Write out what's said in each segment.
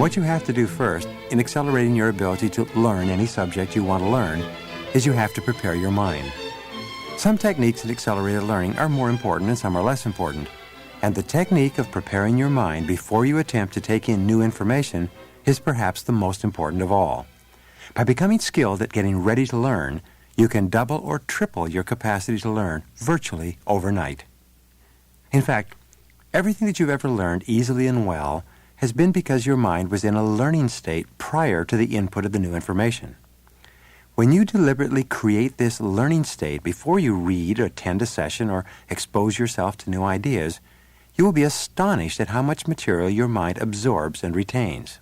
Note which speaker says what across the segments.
Speaker 1: What you have to do first in accelerating your ability to learn any subject you want to learn is you have to prepare your mind. Some techniques in accelerated learning are more important and some are less important. And the technique of preparing your mind before you attempt to take in new information is perhaps the most important of all. By becoming skilled at getting ready to learn, you can double or triple your capacity to learn virtually overnight. In fact, everything that you've ever learned easily and well has been because your mind was in a learning state prior to the input of the new information. When you deliberately create this learning state before you read or attend a session or expose yourself to new ideas, you will be astonished at how much material your mind absorbs and retains.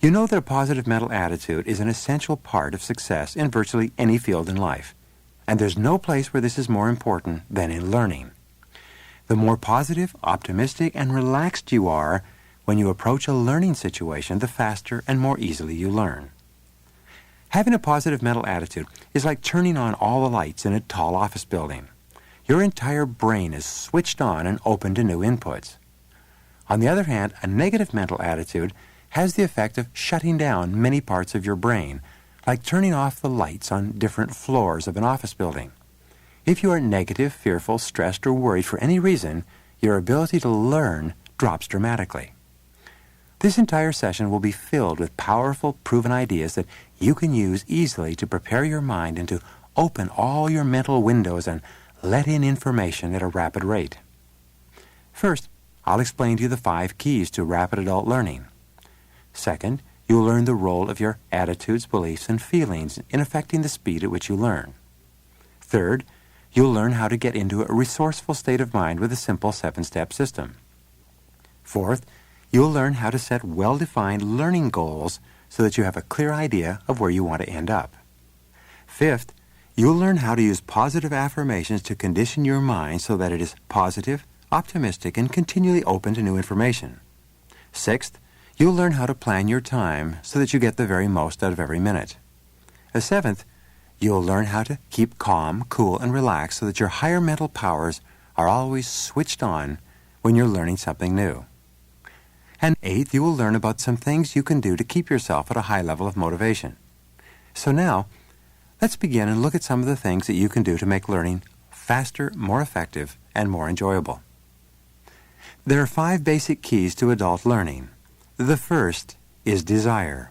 Speaker 1: You know that a positive mental attitude is an essential part of success in virtually any field in life, and there's no place where this is more important than in learning. The more positive, optimistic, and relaxed you are when you approach a learning situation, the faster and more easily you learn. Having a positive mental attitude is like turning on all the lights in a tall office building. Your entire brain is switched on and open to new inputs. On the other hand, a negative mental attitude has the effect of shutting down many parts of your brain, like turning off the lights on different floors of an office building. If you are negative, fearful, stressed, or worried for any reason, your ability to learn drops dramatically. This entire session will be filled with powerful, proven ideas that you can use easily to prepare your mind and to open all your mental windows and let in information at a rapid rate. First, I'll explain to you the 5 keys to rapid adult learning. Second, you'll learn the role of your attitudes, beliefs, and feelings in affecting the speed at which you learn. Third, you'll learn how to get into a resourceful state of mind with a simple 7-step system. Fourth, you'll learn how to set well-defined learning goals so that you have a clear idea of where you want to end up. Fifth, you'll learn how to use positive affirmations to condition your mind so that it is positive, optimistic, and continually open to new information. Sixth, you'll learn how to plan your time so that you get the very most out of every minute. Seventh, you'll learn how to keep calm, cool, and relaxed so that your higher mental powers are always switched on when you're learning something new. And eighth, you will learn about some things you can do to keep yourself at a high level of motivation. So now, let's begin and look at some of the things that you can do to make learning faster, more effective, and more enjoyable. There are 5 basic keys to adult learning. The first is desire.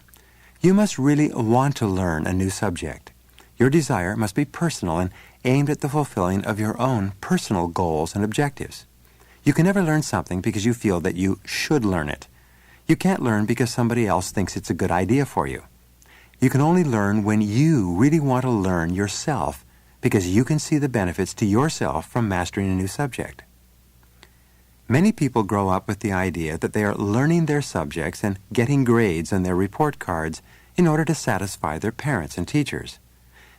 Speaker 1: You must really want to learn a new subject. Your desire must be personal and aimed at the fulfilling of your own personal goals and objectives. You can never learn something because you feel that you should learn it. You can't learn because somebody else thinks it's a good idea for you. You can only learn when you really want to learn yourself because you can see the benefits to yourself from mastering a new subject. Many people grow up with the idea that they are learning their subjects and getting grades on their report cards in order to satisfy their parents and teachers.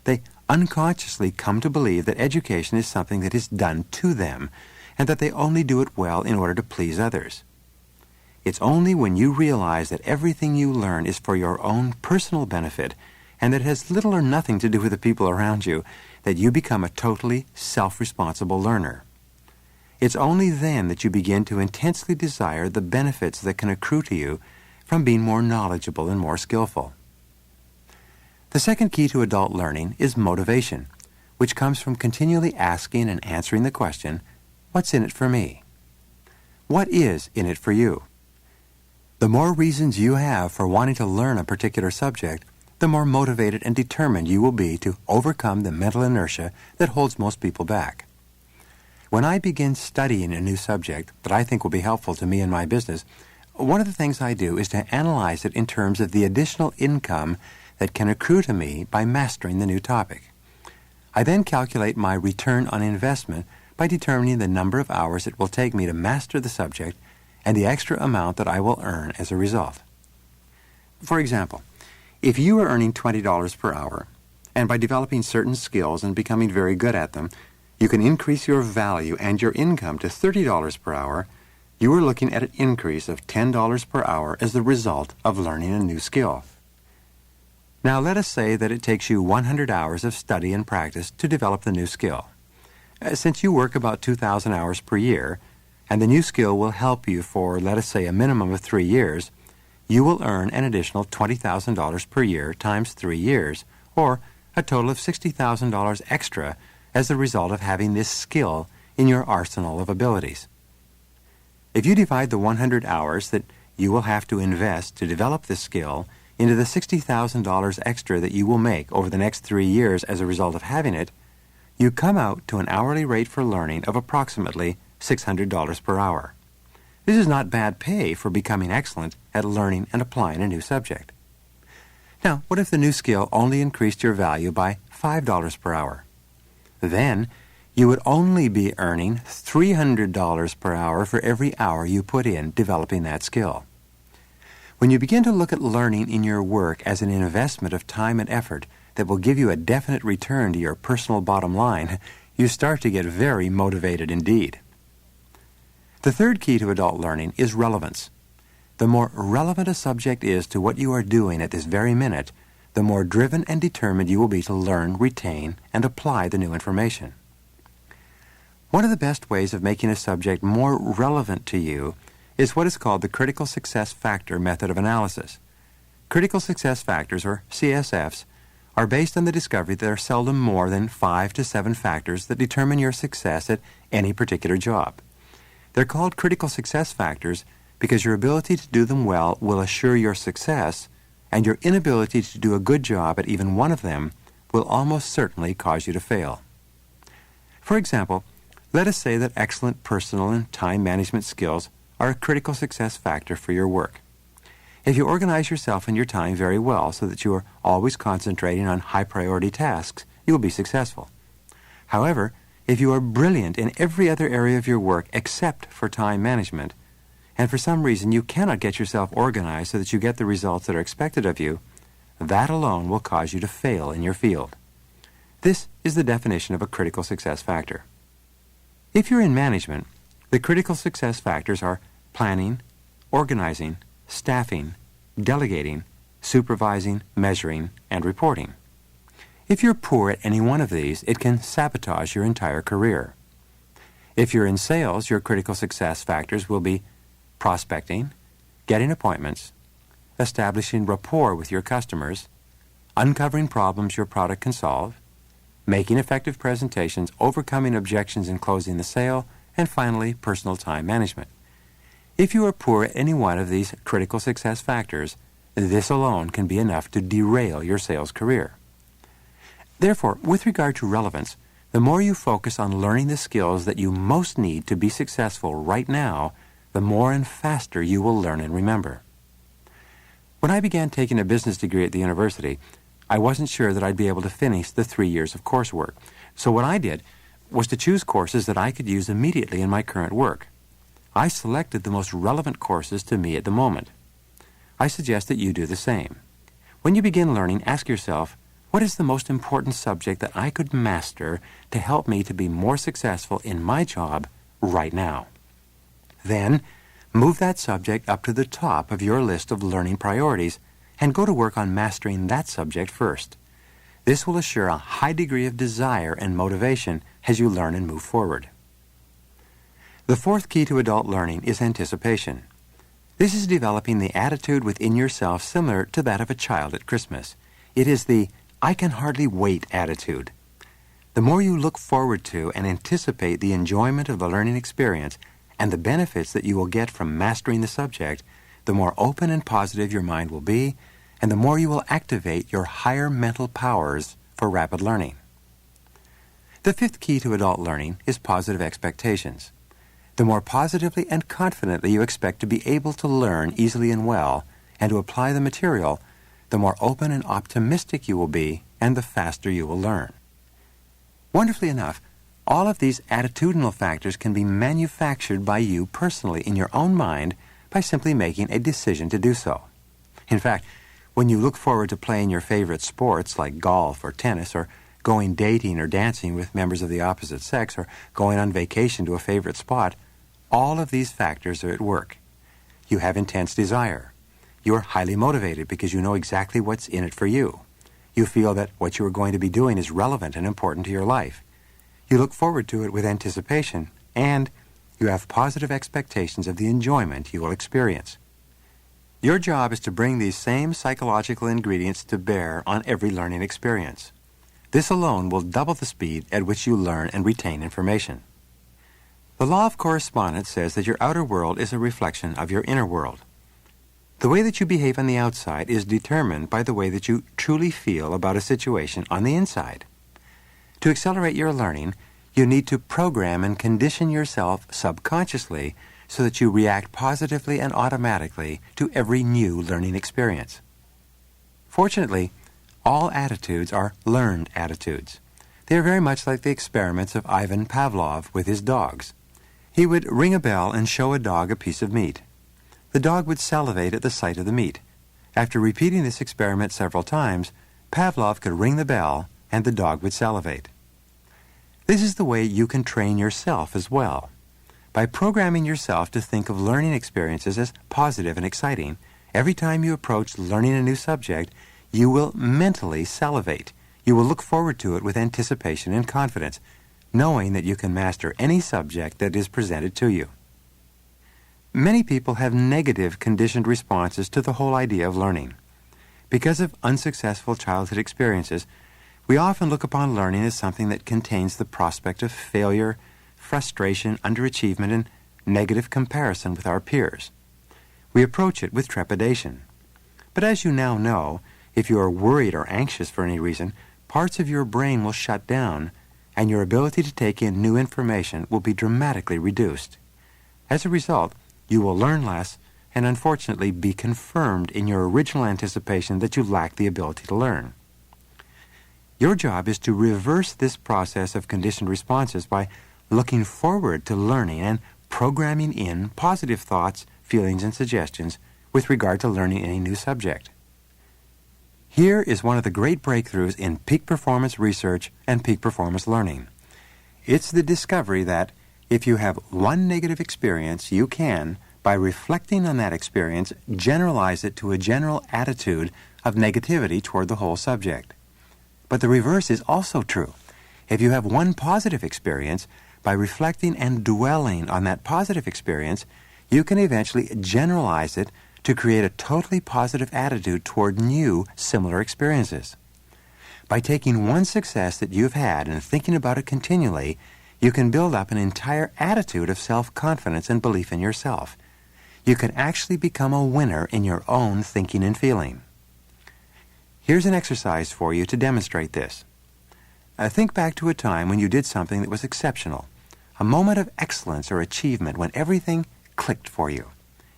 Speaker 1: They unconsciously come to believe that education is something that is done to them and that they only do it well in order to please others. It's only when you realize that everything you learn is for your own personal benefit and that it has little or nothing to do with the people around you that you become a totally self-responsible learner. It's only then that you begin to intensely desire the benefits that can accrue to you from being more knowledgeable and more skillful. The second key to adult learning is motivation, which comes from continually asking and answering the question, what's in it for me? What is in it for you? The more reasons you have for wanting to learn a particular subject, the more motivated and determined you will be to overcome the mental inertia that holds most people back. When I begin studying a new subject that I think will be helpful to me in my business, one of the things I do is to analyze it in terms of the additional income that can accrue to me by mastering the new topic. I then calculate my return on investment by determining the number of hours it will take me to master the subject and the extra amount that I will earn as a result. For example, if you are earning $20 per hour, and by developing certain skills and becoming very good at them, you can increase your value and your income to $30 per hour, you are looking at an increase of $10 per hour as the result of learning a new skill. Now let us say that it takes you 100 hours of study and practice to develop the new skill. Since you work about 2,000 hours per year, and the new skill will help you for, let us say, a minimum of 3 years, you will earn an additional $20,000 per year times 3 years, or a total of $60,000 extra as a result of having this skill in your arsenal of abilities. If you divide the 100 hours that you will have to invest to develop this skill into the $60,000 extra that you will make over the next 3 years as a result of having it, you come out to an hourly rate for learning of approximately $600 per hour. This is not bad pay for becoming excellent at learning and applying a new subject. Now, what if the new skill only increased your value by $5 per hour? Then, you would only be earning $300 per hour for every hour you put in developing that skill. When you begin to look at learning in your work as an investment of time and effort that will give you a definite return to your personal bottom line, you start to get very motivated indeed. The third key to adult learning is relevance. The more relevant a subject is to what you are doing at this very minute, the more driven and determined you will be to learn, retain, and apply the new information. One of the best ways of making a subject more relevant to you is what is called the critical success factor method of analysis. Critical success factors, or CSFs, are based on the discovery that there are seldom more than 5 to 7 factors that determine your success at any particular job. They're called critical success factors because your ability to do them well will assure your success, and your inability to do a good job at even one of them will almost certainly cause you to fail. For example, let us say that excellent personal and time management skills are a critical success factor for your work. If you organize yourself and your time very well so that you are always concentrating on high-priority tasks, you will be successful. However, if you are brilliant in every other area of your work except for time management, and for some reason you cannot get yourself organized so that you get the results that are expected of you, that alone will cause you to fail in your field. This is the definition of a critical success factor. If you're in management, the critical success factors are planning, organizing, staffing, delegating, supervising, measuring, and reporting. If you're poor at any one of these, it can sabotage your entire career. If you're in sales, your critical success factors will be prospecting, getting appointments, establishing rapport with your customers, uncovering problems your product can solve, making effective presentations, overcoming objections in closing the sale, and finally, personal time management. If you are poor at any one of these critical success factors, this alone can be enough to derail your sales career. Therefore, with regard to relevance, the more you focus on learning the skills that you most need to be successful right now, the more and faster you will learn and remember. When I began taking a business degree at the university, I wasn't sure that I'd be able to finish the 3 years of coursework. So what I did was to choose courses that I could use immediately in my current work. I selected the most relevant courses to me at the moment. I suggest that you do the same. When you begin learning, ask yourself, what is the most important subject that I could master to help me to be more successful in my job right now? Then, move that subject up to the top of your list of learning priorities and go to work on mastering that subject first. This will assure a high degree of desire and motivation as you learn and move forward. The fourth key to adult learning is anticipation. This is developing the attitude within yourself similar to that of a child at Christmas. It is the I can hardly wait attitude. The more you look forward to and anticipate the enjoyment of the learning experience and the benefits that you will get from mastering the subject, the more open and positive your mind will be, and the more you will activate your higher mental powers for rapid learning. The fifth key to adult learning is positive expectations. The more positively and confidently you expect to be able to learn easily and well, and to apply the material, the more open and optimistic you will be, and the faster you will learn. Wonderfully enough, all of these attitudinal factors can be manufactured by you personally in your own mind by simply making a decision to do so. In fact, when you look forward to playing your favorite sports like golf or tennis, or going dating or dancing with members of the opposite sex, or going on vacation to a favorite spot, all of these factors are at work. You have intense desire. You are highly motivated because you know exactly what's in it for you. You feel that what you are going to be doing is relevant and important to your life. You look forward to it with anticipation, and you have positive expectations of the enjoyment you will experience. Your job is to bring these same psychological ingredients to bear on every learning experience. This alone will double the speed at which you learn and retain information. The law of correspondence says that your outer world is a reflection of your inner world. The way that you behave on the outside is determined by the way that you truly feel about a situation on the inside. To accelerate your learning, you need to program and condition yourself subconsciously so that you react positively and automatically to every new learning experience. Fortunately, all attitudes are learned attitudes. They are very much like the experiments of Ivan Pavlov with his dogs. He would ring a bell and show a dog a piece of meat. The dog would salivate at the sight of the meat. After repeating this experiment several times, Pavlov could ring the bell and the dog would salivate. This is the way you can train yourself as well. By programming yourself to think of learning experiences as positive and exciting, every time you approach learning a new subject, you will mentally salivate. You will look forward to it with anticipation and confidence, knowing that you can master any subject that is presented to you. Many people have negative conditioned responses to the whole idea of learning. Because of unsuccessful childhood experiences, we often look upon learning as something that contains the prospect of failure, frustration, underachievement, and negative comparison with our peers. We approach it with trepidation. But as you now know, if you are worried or anxious for any reason, parts of your brain will shut down, and your ability to take in new information will be dramatically reduced. As a result, you will learn less and unfortunately be confirmed in your original anticipation that you lack the ability to learn. Your job is to reverse this process of conditioned responses by looking forward to learning and programming in positive thoughts, feelings, and suggestions with regard to learning any new subject. Here is one of the great breakthroughs in peak performance research and peak performance learning. It's the discovery that if you have one negative experience, you can, by reflecting on that experience, generalize it to a general attitude of negativity toward the whole subject. But the reverse is also true. If you have one positive experience, by reflecting and dwelling on that positive experience, you can eventually generalize it to create a totally positive attitude toward new, similar experiences. By taking one success that you've had and thinking about it continually, you can build up an entire attitude of self-confidence and belief in yourself. You can actually become a winner in your own thinking and feeling. Here's an exercise for you to demonstrate this. Think back to a time when you did something that was exceptional, a moment of excellence or achievement when everything clicked for you.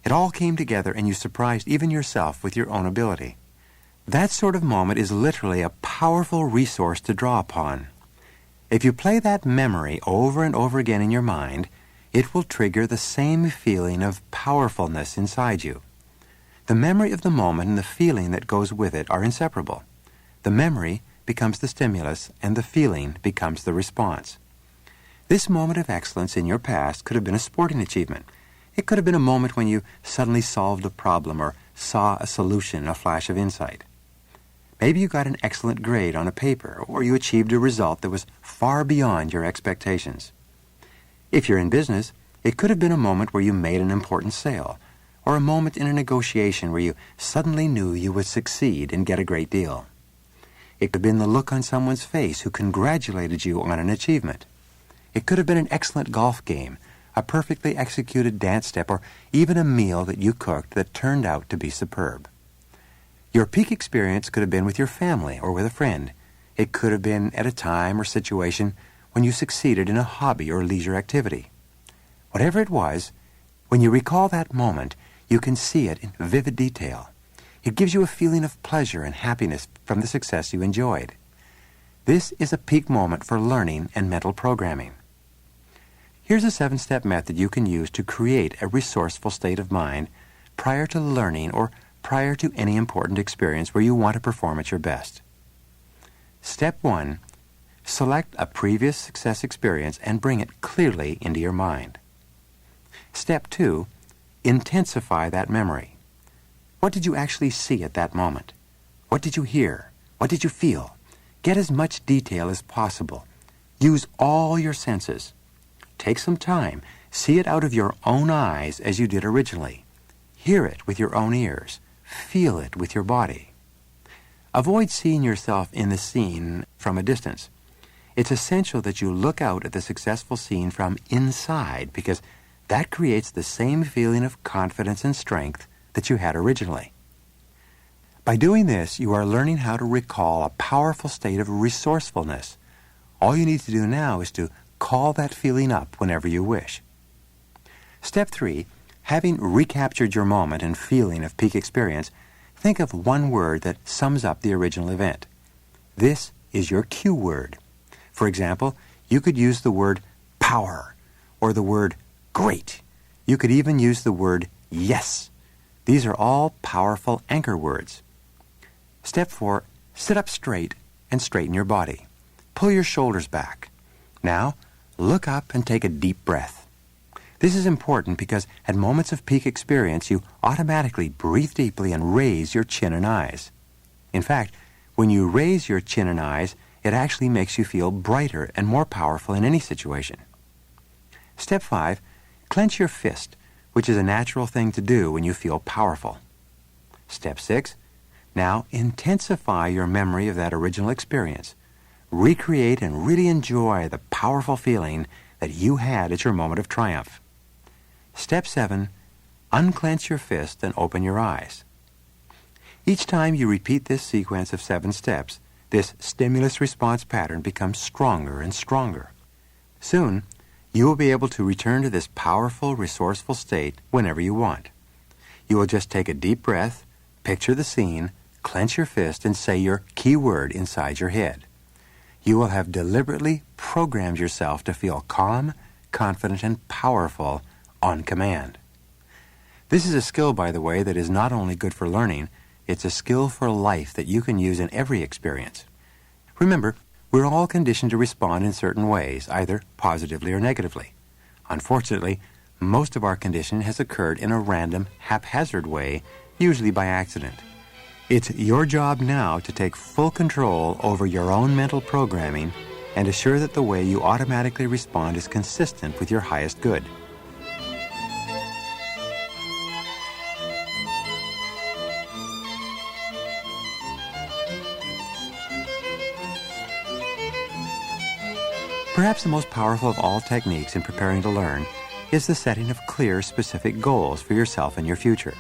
Speaker 1: It all came together and you surprised even yourself with your own ability. That sort of moment is literally a powerful resource to draw upon. If you play that memory over and over again in your mind, it will trigger the same feeling of powerfulness inside you. The memory of the moment and the feeling that goes with it are inseparable. The memory becomes the stimulus and the feeling becomes the response. This moment of excellence in your past could have been a sporting achievement. It could have been a moment when you suddenly solved a problem or saw a solution in a flash of insight. Maybe you got an excellent grade on a paper, or you achieved a result that was far beyond your expectations. If you're in business, it could have been a moment where you made an important sale, or a moment in a negotiation where you suddenly knew you would succeed and get a great deal. It could have been the look on someone's face who congratulated you on an achievement. It could have been an excellent golf game, a perfectly executed dance step, or even a meal that you cooked that turned out to be superb. Your peak experience could have been with your family or with a friend. It could have been at a time or situation when you succeeded in a hobby or leisure activity. Whatever it was, when you recall that moment, you can see it in vivid detail. It gives you a feeling of pleasure and happiness from the success you enjoyed. This is a peak moment for learning and mental programming. Here's a 7-step method you can use to create a resourceful state of mind prior to learning or prior to any important experience where you want to perform at your best. Step 1. Select a previous success experience and bring it clearly into your mind. Step 2. Intensify that memory. What did you actually see at that moment? What did you hear? What did you feel? Get as much detail as possible. Use all your senses. Take some time. See it out of your own eyes as you did originally. Hear it with your own ears. Feel it with your body. Avoid seeing yourself in the scene from a distance. It's essential that you look out at the successful scene from inside, because that creates the same feeling of confidence and strength that you had originally. By doing this, you are learning how to recall a powerful state of resourcefulness. All you need to do now is to call that feeling up whenever you wish. Step 3, having recaptured your moment and feeling of peak experience, think of one word that sums up the original event. This is your cue word. For example, you could use the word power or the word great. You could even use the word yes. These are all powerful anchor words. Step 4, sit up straight and straighten your body. Pull your shoulders back. Now, look up and take a deep breath. This is important because at moments of peak experience, you automatically breathe deeply and raise your chin and eyes. In fact, when you raise your chin and eyes, it actually makes you feel brighter and more powerful in any situation. Step 5, clench your fist, which is a natural thing to do when you feel powerful. Step 6, now intensify your memory of that original experience. Recreate and really enjoy the powerful feeling that you had at your moment of triumph. Step 7, unclench your fist and open your eyes. Each time you repeat this sequence of 7 steps, this stimulus-response pattern becomes stronger and stronger. Soon, you will be able to return to this powerful, resourceful state whenever you want. You will just take a deep breath, picture the scene, clench your fist, and say your key word inside your head. You will have deliberately programmed yourself to feel calm, confident, and powerful on command. This is a skill, by the way, that is not only good for learning, it's a skill for life that you can use in every experience. Remember, we're all conditioned to respond in certain ways, either positively or negatively. Unfortunately, most of our conditioning has occurred in a random, haphazard way, usually by accident. It's your job now to take full control over your own mental programming and assure that the way you automatically respond is consistent with your highest good. Perhaps the most powerful of all techniques in preparing to learn is the setting of clear, specific goals for yourself and your future.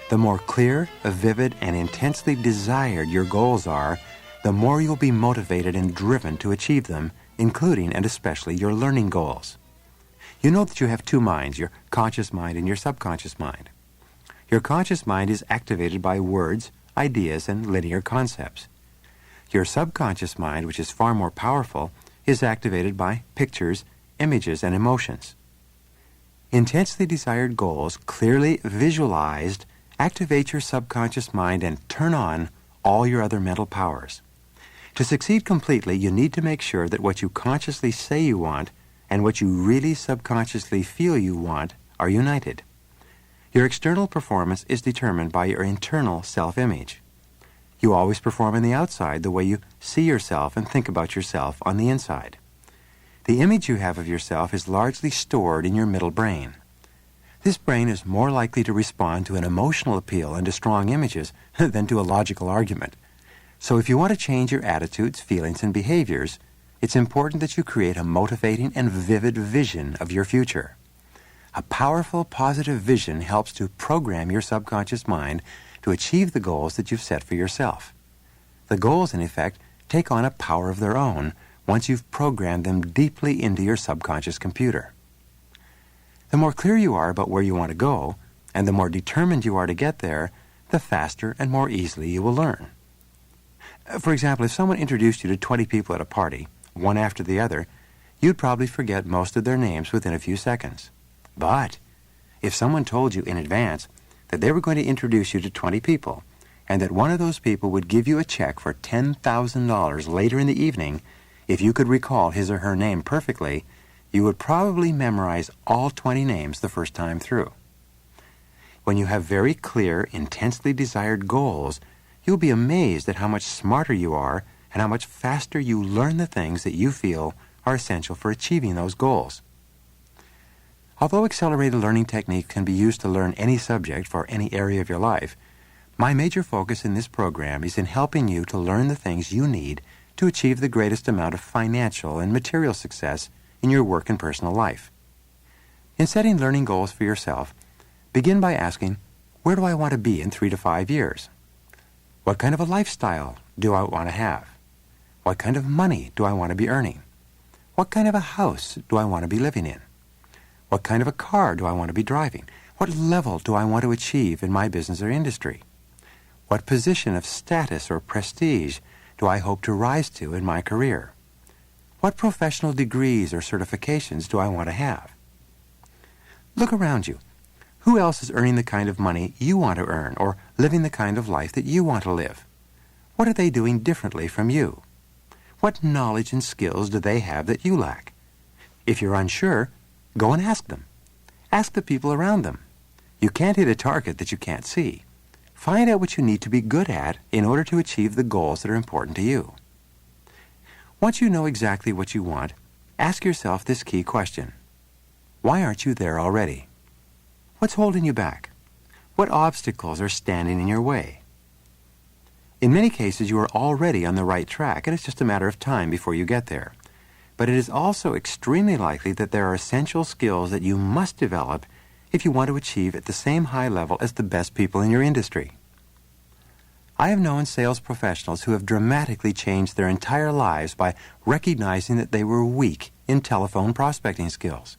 Speaker 1: The more clear, vivid, and intensely desired your goals are, the more you'll be motivated and driven to achieve them, including and especially your learning goals. You know that you have 2 minds, your conscious mind and your subconscious mind. Your conscious mind is activated by words, ideas, and linear concepts. Your subconscious mind, which is far more powerful, is activated by pictures, images, and emotions. Intensely desired goals, clearly visualized, activate your subconscious mind and turn on all your other mental powers. To succeed completely, you need to make sure that what you consciously say you want and what you really subconsciously feel you want are united. Your external performance is determined by your internal self-image. You always perform on the outside the way you see yourself and think about yourself on the inside. The image you have of yourself is largely stored in your middle brain. This brain is more likely to respond to an emotional appeal and to strong images than to a logical argument. So if you want to change your attitudes, feelings, and behaviors, it's important that you create a motivating and vivid vision of your future. A powerful, positive vision helps to program your subconscious mind to achieve the goals that you've set for yourself. The goals, in effect, take on a power of their own once you've programmed them deeply into your subconscious computer. The more clear you are about where you want to go, and the more determined you are to get there, the faster and more easily you will learn. For example, if someone introduced you to 20 people at a party, one after the other, you'd probably forget most of their names within a few seconds. But if someone told you in advance that they were going to introduce you to 20 people, and that one of those people would give you a check for $10,000 later in the evening if you could recall his or her name perfectly, you would probably memorize all 20 names the first time through. When you have very clear, intensely desired goals, you'll be amazed at how much smarter you are and how much faster you learn the things that you feel are essential for achieving those goals. Although accelerated learning technique can be used to learn any subject for any area of your life, my major focus in this program is in helping you to learn the things you need to achieve the greatest amount of financial and material success in your work and personal life. In setting learning goals for yourself, begin by asking, where do I want to be in 3 to 5 years? What kind of a lifestyle do I want to have? What kind of money do I want to be earning? What kind of a house do I want to be living in? What kind of a car do I want to be driving? What level do I want to achieve in my business or industry? What position of status or prestige do I hope to rise to in my career? What professional degrees or certifications do I want to have? Look around you. Who else is earning the kind of money you want to earn or living the kind of life that you want to live? What are they doing differently from you? What knowledge and skills do they have that you lack? If you're unsure, go and ask them. Ask the people around them. You can't hit a target that you can't see. Find out what you need to be good at in order to achieve the goals that are important to you. Once you know exactly what you want, ask yourself this key question. Why aren't you there already? What's holding you back? What obstacles are standing in your way? In many cases, you are already on the right track, and it's just a matter of time before you get there. But it is also extremely likely that there are essential skills that you must develop if you want to achieve at the same high level as the best people in your industry. I have known sales professionals who have dramatically changed their entire lives by recognizing that they were weak in telephone prospecting skills.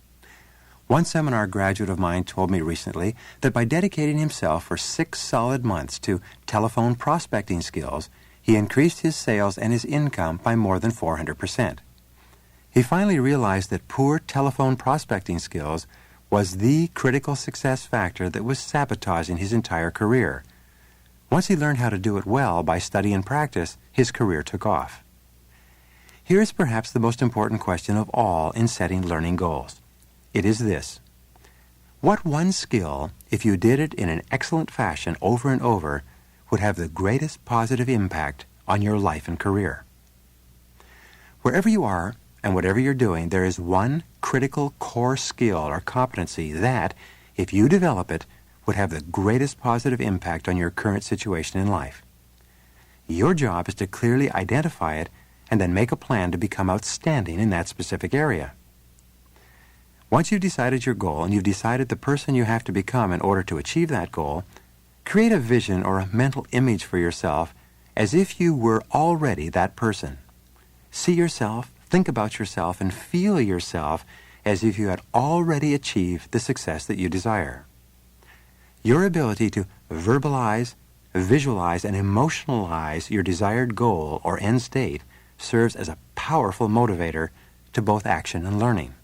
Speaker 1: One seminar graduate of mine told me recently that by dedicating himself for 6 solid months to telephone prospecting skills, he increased his sales and his income by more than 400%. He finally realized that poor telephone prospecting skills was the critical success factor that was sabotaging his entire career. Once he learned how to do it well by study and practice, his career took off. Here is perhaps the most important question of all in setting learning goals. It is this. What one skill, if you did it in an excellent fashion over and over, would have the greatest positive impact on your life and career? Wherever you are and whatever you're doing, there is one critical core skill or competency that, if you develop it, would have the greatest positive impact on your current situation in life. Your job is to clearly identify it and then make a plan to become outstanding in that specific area. Once you've decided your goal and you've decided the person you have to become in order to achieve that goal, create a vision or a mental image for yourself as if you were already that person. See yourself, think about yourself, and feel yourself as if you had already achieved the success that you desire. Your ability to verbalize, visualize, and emotionalize your desired goal or end state serves as a powerful motivator to both action and learning.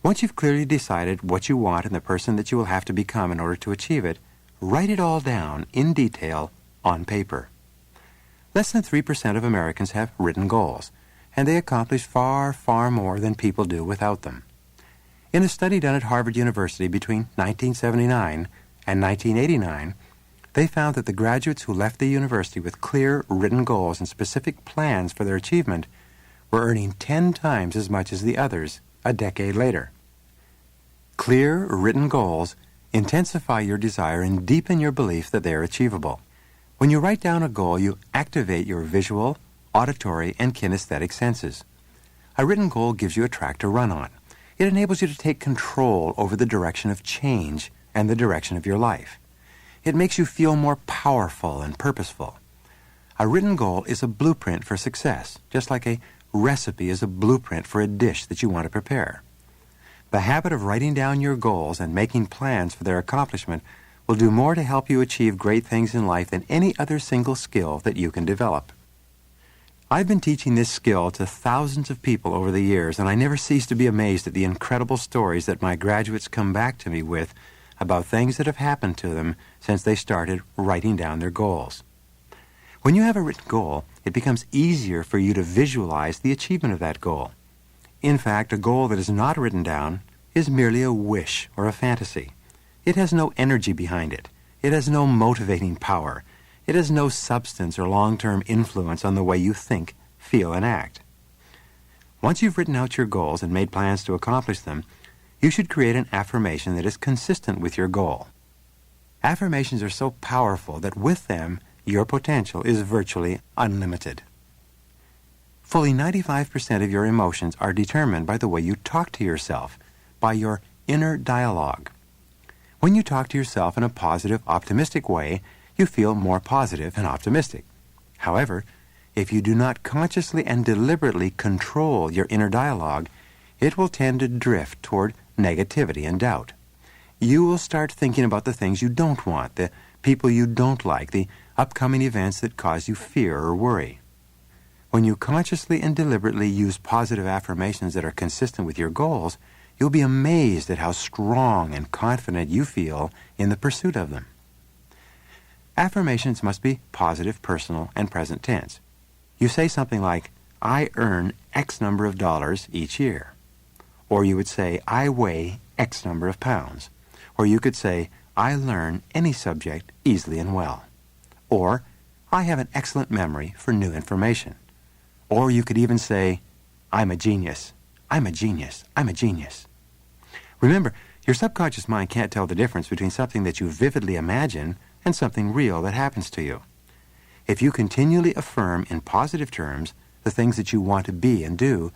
Speaker 1: Once you've clearly decided what you want and the person that you will have to become in order to achieve it, write it all down in detail on paper. Less than 3% of Americans have written goals, and they accomplish far, far more than people do without them. In a study done at Harvard University between 1979 and 1989, they found that the graduates who left the university with clear written goals and specific plans for their achievement were earning 10 times as much as the others a decade later. Clear written goals intensify your desire and deepen your belief that they are achievable. When you write down a goal, you activate your visual, auditory, and kinesthetic senses. A written goal gives you a track to run on. It enables you to take control over the direction of change and the direction of your life. It makes you feel more powerful and purposeful. A written goal is a blueprint for success, just like a recipe is a blueprint for a dish that you want to prepare. The habit of writing down your goals and making plans for their accomplishment will do more to help you achieve great things in life than any other single skill that you can develop. I've been teaching this skill to thousands of people over the years, and I never cease to be amazed at the incredible stories that my graduates come back to me with about things that have happened to them since they started writing down their goals. When you have a written goal, it becomes easier for you to visualize the achievement of that goal. In fact, a goal that is not written down is merely a wish or a fantasy. It has no energy behind it. It has no motivating power. It has no substance or long-term influence on the way you think, feel, and act. Once you've written out your goals and made plans to accomplish them, you should create an affirmation that is consistent with your goal. Affirmations are so powerful that with them, your potential is virtually unlimited. Fully 95% of your emotions are determined by the way you talk to yourself, by your inner dialogue. When you talk to yourself in a positive, optimistic way, you feel more positive and optimistic. However, if you do not consciously and deliberately control your inner dialogue, it will tend to drift toward negativity and doubt. You will start thinking about the things you don't want, the people you don't like, the upcoming events that cause you fear or worry. When you consciously and deliberately use positive affirmations that are consistent with your goals, you'll be amazed at how strong and confident you feel in the pursuit of them. Affirmations must be positive, personal, and present tense. You say something like, I earn X number of dollars each year. Or you would say, I weigh X number of pounds. Or you could say, I learn any subject easily and well. Or, I have an excellent memory for new information. Or you could even say, I'm a genius. I'm a genius. I'm a genius. Remember, your subconscious mind can't tell the difference between something that you vividly imagine and something real that happens to you. If you continually affirm in positive terms the things that you want to be and do,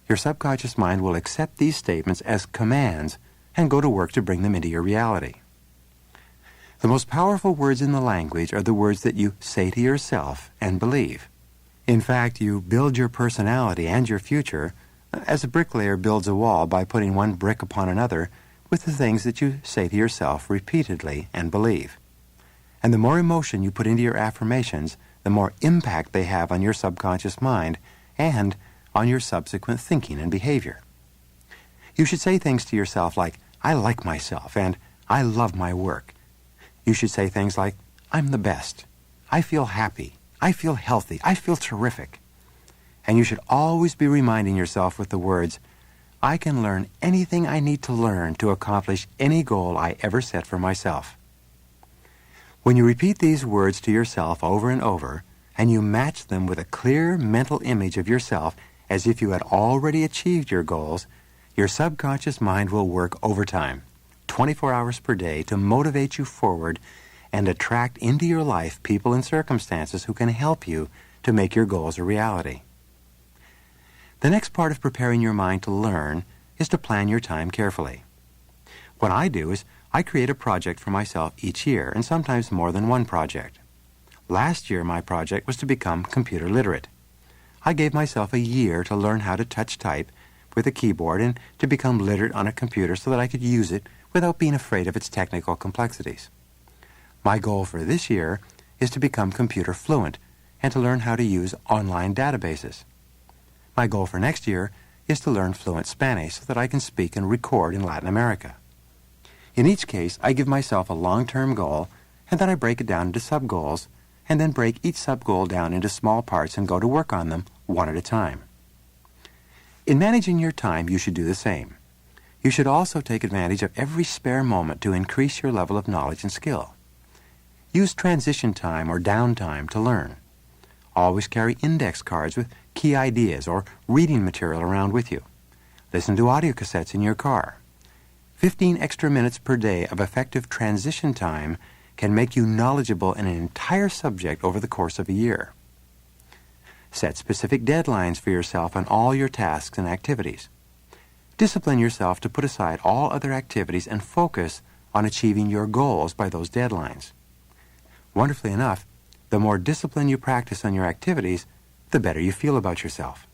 Speaker 1: your subconscious mind will accept these statements as commands and go to work to bring them into your reality. The most powerful words in the language are the words that you say to yourself and believe. In fact, you build your personality and your future as a bricklayer builds a wall by putting one brick upon another with the things that you say to yourself repeatedly and believe. And the more emotion you put into your affirmations, the more impact they have on your subconscious mind and on your subsequent thinking and behavior. You should say things to yourself like, I like myself and I love my work. You should say things like, I'm the best. I feel happy. I feel healthy. I feel terrific. And you should always be reminding yourself with the words, I can learn anything I need to learn to accomplish any goal I ever set for myself. When you repeat these words to yourself over and over, and you match them with a clear mental image of yourself as if you had already achieved your goals, your subconscious mind will work overtime, 24 hours per day, to motivate you forward and attract into your life people and circumstances who can help you to make your goals a reality. The next part of preparing your mind to learn is to plan your time carefully. What I do is I create a project for myself each year, and sometimes more than one project. Last year, my project was to become computer literate. I gave myself a year to learn how to touch type with a keyboard and to become literate on a computer so that I could use it without being afraid of its technical complexities. My goal for this year is to become computer fluent and to learn how to use online databases. My goal for next year is to learn fluent Spanish so that I can speak and record in Latin America. In each case, I give myself a long-term goal, and then I break it down into sub-goals, and then break each sub-goal down into small parts and go to work on them one at a time. In managing your time, you should do the same. You should also take advantage of every spare moment to increase your level of knowledge and skill. Use transition time or downtime to learn. Always carry index cards with key ideas or reading material around with you. Listen to audio cassettes in your car. 15 extra minutes per day of effective transition time can make you knowledgeable in an entire subject over the course of a year. Set specific deadlines for yourself on all your tasks and activities. Discipline yourself to put aside all other activities and focus on achieving your goals by those deadlines. Wonderfully enough, the more discipline you practice on your activities, the better you feel about yourself.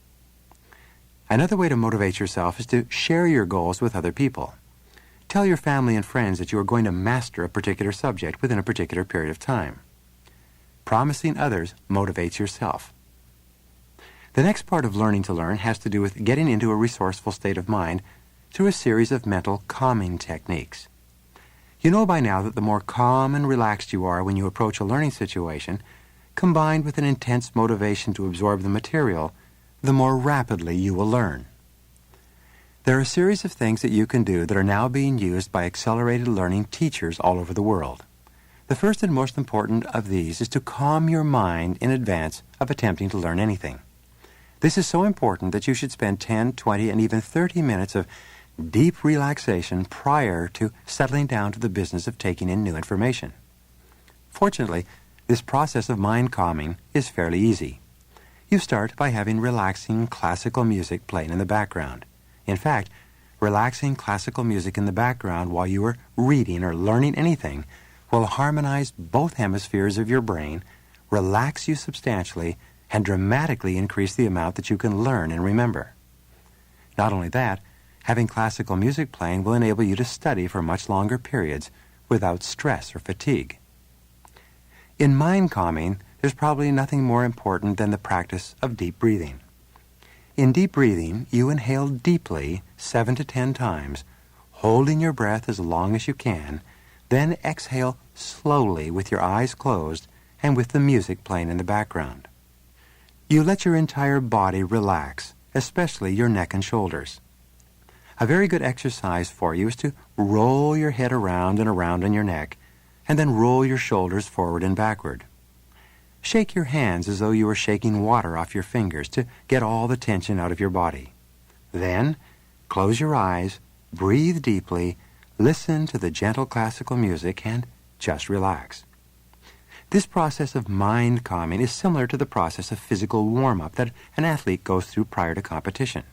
Speaker 1: Another way to motivate yourself is to share your goals with other people. Tell your family and friends that you are going to master a particular subject within a particular period of time. Promising others motivates yourself. The next part of learning to learn has to do with getting into a resourceful state of mind through a series of mental calming techniques. You know by now that the more calm and relaxed you are when you approach a learning situation, combined with an intense motivation to absorb the material, the more rapidly you will learn. There are a series of things that you can do that are now being used by accelerated learning teachers all over the world. The first and most important of these is to calm your mind in advance of attempting to learn anything. This is so important that you should spend 10, 20, and even 30 minutes of deep relaxation prior to settling down to the business of taking in new information. Fortunately, this process of mind calming is fairly easy. You start by having relaxing classical music playing in the background. In fact, relaxing classical music in the background while you are reading or learning anything will harmonize both hemispheres of your brain, relax you substantially, and dramatically increase the amount that you can learn and remember. Not only that, having classical music playing will enable you to study for much longer periods without stress or fatigue. In mind calming, there's probably nothing more important than the practice of deep breathing. In deep breathing, you inhale deeply 7 to 10 times, holding your breath as long as you can, then exhale slowly with your eyes closed and with the music playing in the background. You let your entire body relax, especially your neck and shoulders. A very good exercise for you is to roll your head around and around on your neck, and then roll your shoulders forward and backward. Shake your hands as though you were shaking water off your fingers to get all the tension out of your body. Then, close your eyes, breathe deeply, listen to the gentle classical music, and just relax. This process of mind calming is similar to the process of physical warm-up that an athlete goes through prior to competition.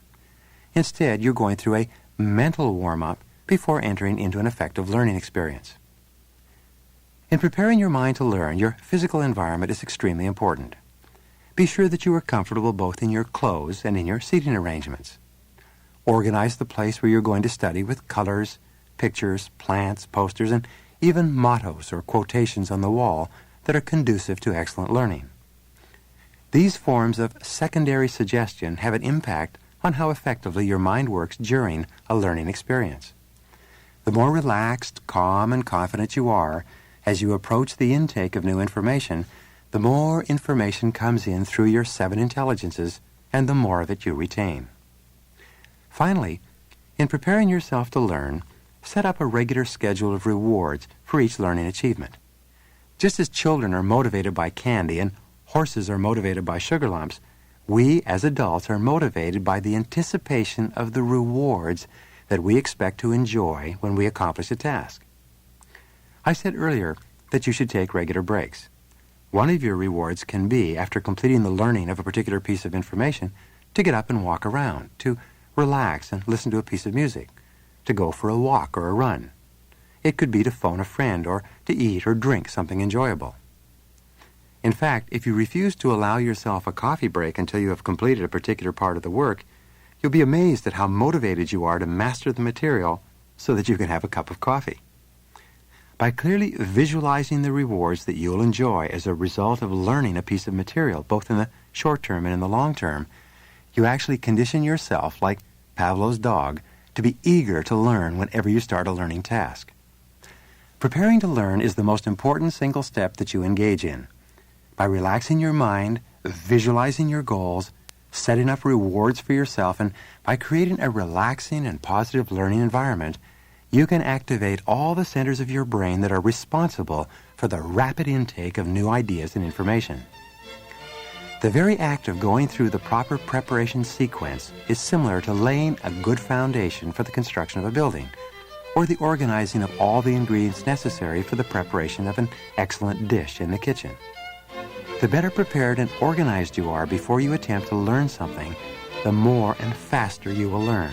Speaker 1: Instead, you're going through a mental warm-up before entering into an effective learning experience. In preparing your mind to learn, your physical environment is extremely important. Be sure that you are comfortable both in your clothes and in your seating arrangements. Organize the place where you're going to study with colors, pictures, plants, posters, and even mottos or quotations on the wall that are conducive to excellent learning. These forms of secondary suggestion have an impact on how effectively your mind works during a learning experience. The more relaxed, calm, and confident you are as you approach the intake of new information, the more information comes in through your 7 intelligences, and the more of it you retain. Finally, in preparing yourself to learn, set up a regular schedule of rewards for each learning achievement. Just as children are motivated by candy and horses are motivated by sugar lumps, we as adults are motivated by the anticipation of the rewards that we expect to enjoy when we accomplish a task. I said earlier that you should take regular breaks. One of your rewards can be, after completing the learning of a particular piece of information, to get up and walk around, to relax and listen to a piece of music, to go for a walk or a run. It could be to phone a friend or to eat or drink something enjoyable. In fact, if you refuse to allow yourself a coffee break until you have completed a particular part of the work, you'll be amazed at how motivated you are to master the material so that you can have a cup of coffee. By clearly visualizing the rewards that you'll enjoy as a result of learning a piece of material, both in the short term and in the long term, you actually condition yourself, like Pavlov's dog, to be eager to learn whenever you start a learning task. Preparing to learn is the most important single step that you engage in. By relaxing your mind, visualizing your goals, setting up rewards for yourself, and by creating a relaxing and positive learning environment, you can activate all the centers of your brain that are responsible for the rapid intake of new ideas and information. The very act of going through the proper preparation sequence is similar to laying a good foundation for the construction of a building, or the organizing of all the ingredients necessary for the preparation of an excellent dish in the kitchen. The better prepared and organized you are before you attempt to learn something, the more and faster you will learn.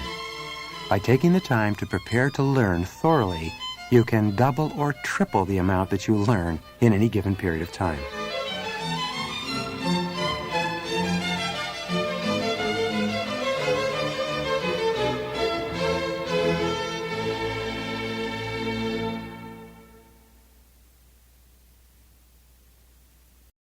Speaker 1: By taking the time to prepare to learn thoroughly, you can double or triple the amount that you learn in any given period of time.